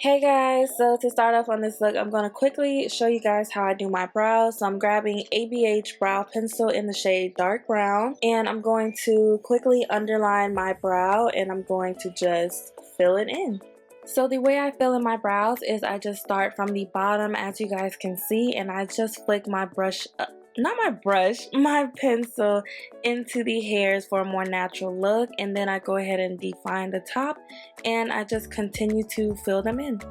Hey guys, so to start off on this look, I'm going to quickly show you guys how I do my brows. So I'm grabbing ABH Brow Pencil in the shade Dark Brown, and I'm going to quickly underline my brow, and I'm going to just fill it in. So the way I fill in my brows is I just start from the bottom, as you guys can see, and I just flick my my pencil into the hairs for a more natural look, and then I go ahead and define the top, and I just continue to fill them in.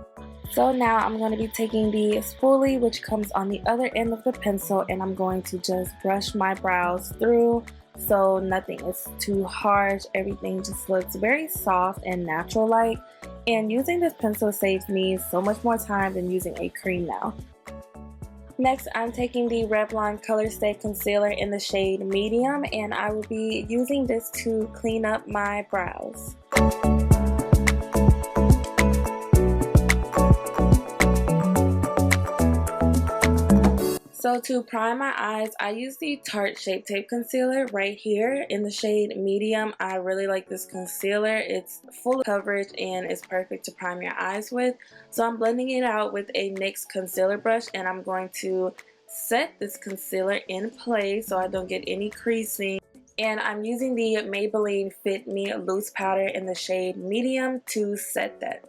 So now I'm going to be taking the spoolie, which comes on the other end of the pencil, and I'm going to just brush my brows through so nothing is too harsh. Everything just looks very soft and natural like, and using this pencil saves me so much more time than using a cream now. Next, I'm taking the Revlon Color Stay Concealer in the shade Medium, and I will be using this to clean up my brows. So to prime my eyes, I use the Tarte Shape Tape Concealer right here in the shade Medium. I really like this concealer. It's full of coverage and it's perfect to prime your eyes with. So I'm blending it out with a NYX concealer brush, and I'm going to set this concealer in place so I don't get any creasing. And I'm using the Maybelline Fit Me Loose Powder in the shade Medium to set that.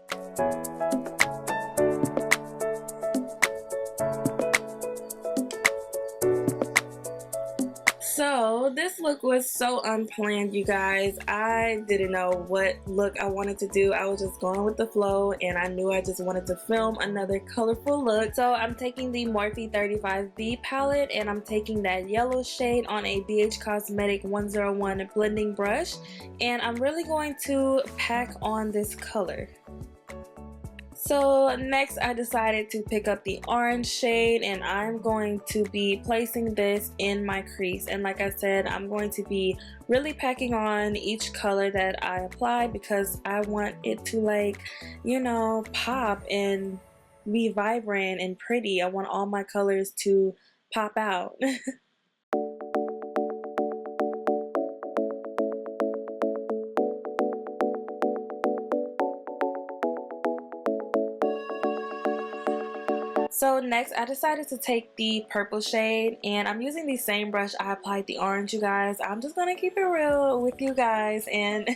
So this look was so unplanned, you guys. I didn't know what look I wanted to do. I was just going with the flow, and I knew I just wanted to film another colorful look. So I'm taking the Morphe 35B palette, and I'm taking that yellow shade on a ABH Cosmetic 101 blending brush, and I'm really going to pack on this color. So next I decided to pick up the orange shade, and I'm going to be placing this in my crease. And like I said, I'm going to be really packing on each color that I apply because I want it to, like, you know, pop and be vibrant and pretty. I want all my colors to pop out. So next I decided to take the purple shade, and I'm using the same brush I applied the orange, you guys. I'm just gonna keep it real with you guys, and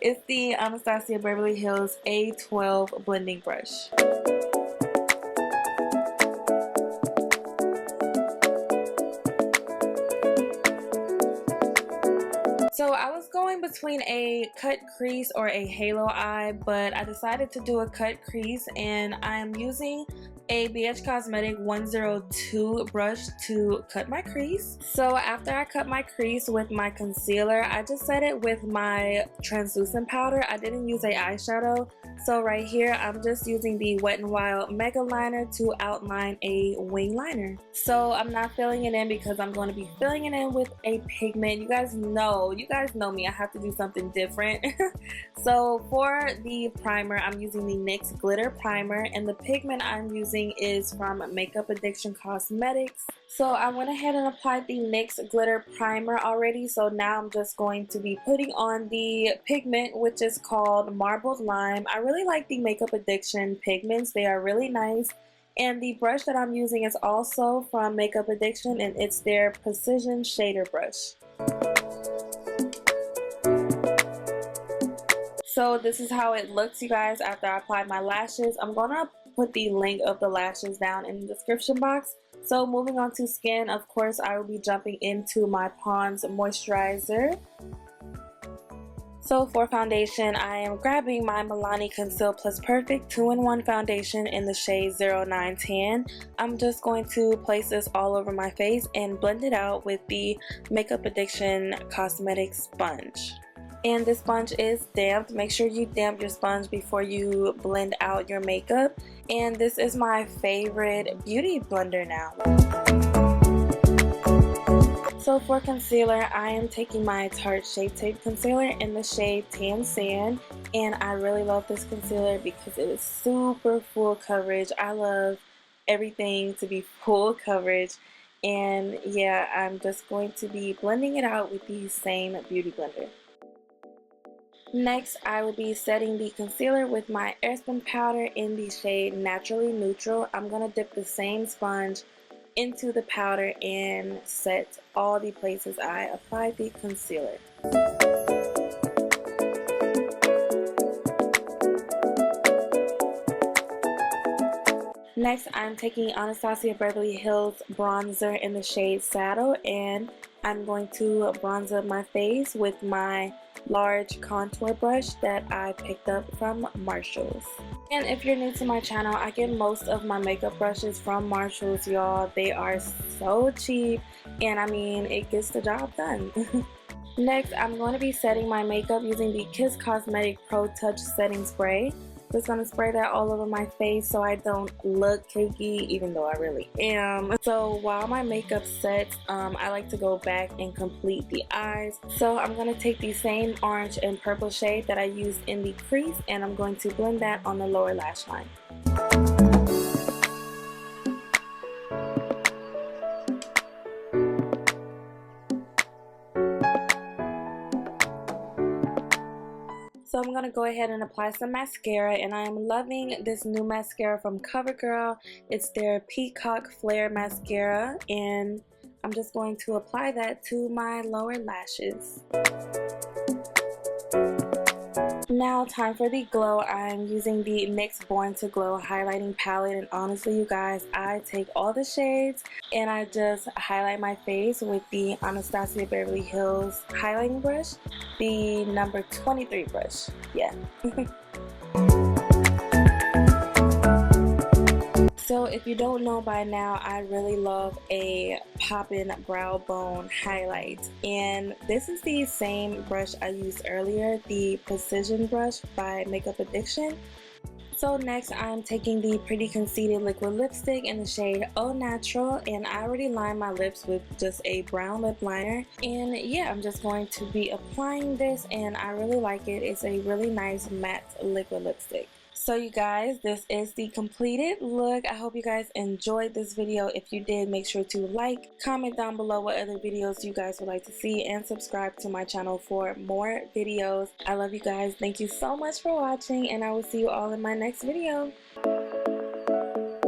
it's the Anastasia Beverly Hills A12 blending brush. So I was going between a cut crease or a halo eye, but I decided to do a cut crease, and I'm using a BH Cosmetic 102 brush to cut my crease. So after I cut my crease with my concealer, I just set it with my translucent powder. I didn't use a eyeshadow. So right here, I'm just using the Wet n Wild Mega Liner to outline a wing liner. So I'm not filling it in because I'm going to be filling it in with a pigment. You guys know me, I have to do something different. So for the primer, I'm using the NYX Glitter Primer, and the pigment I'm using is from Makeup Addiction Cosmetics. So I went ahead and applied the NYX Glitter Primer already, so now I'm just going to be putting on the pigment, which is called Marbled Lime. I really like the Makeup Addiction pigments. They are really nice. And the brush that I'm using is also from Makeup Addiction, and it's their Precision Shader Brush. So this is how it looks, you guys, after I applied my lashes. I'm gonna put the link of the lashes down in the description box. So moving on to skin, of course, I will be jumping into my Pond's moisturizer. So for foundation, I am grabbing my Milani Conceal Plus Perfect 2-in-1 foundation in the shade 0910. I'm just going to place this all over my face and blend it out with the Makeup Addiction Cosmetic sponge. And this sponge is damp. Make sure you damp your sponge before you blend out your makeup. And this is my favorite beauty blender now. So for concealer, I am taking my Tarte Shape Tape Concealer in the shade Tan Sand. And I really love this concealer because it is super full coverage. I love everything to be full coverage. And yeah, I'm just going to be blending it out with the same beauty blender. Next, I will be setting the concealer with my Airspun powder in the shade Naturally Neutral. I'm going to dip the same sponge into the powder and set all the places I applied the concealer. Next, I'm taking Anastasia Beverly Hills bronzer in the shade Saddle, and I'm going to bronze up my face with my large contour brush that I picked up from Marshall's. And if you're new to my channel, I get most of my makeup brushes from Marshall's, y'all. They are so cheap, and I mean, it gets the job done. Next, I'm going to be setting my makeup using the Kiss Cosmetic Pro Touch Setting Spray. Just going to spray that all over my face so I don't look cakey, even though I really am. So while my makeup sets, I like to go back and complete the eyes. So I'm going to take the same orange and purple shade that I used in the crease, and I'm going to blend that on the lower lash line. So I'm going to go ahead and apply some mascara, and I am loving this new mascara from CoverGirl. It's their Peacock Flare Mascara, and I'm just going to apply that to my lower lashes. Now time for the glow. I'm using the NYX Born to Glow highlighting palette, and honestly you guys, I take all the shades and I just highlight my face with the Anastasia Beverly Hills highlighting brush, the number 23 brush. Yeah. So if you don't know by now, I really love a poppin' brow bone highlight, and this is the same brush I used earlier, the Precision brush by Makeup Addiction. So next I'm taking the Pretty Conceited liquid lipstick in the shade Au Natural, and I already lined my lips with just a brown lip liner, and yeah, I'm just going to be applying this, and I really like it. It's a really nice matte liquid lipstick. So you guys, this is the completed look. I hope you guys enjoyed this video. If you did, make sure to like, comment down below what other videos you guys would like to see, and subscribe to my channel for more videos. I love you guys. Thank you so much for watching, and I will see you all in my next video.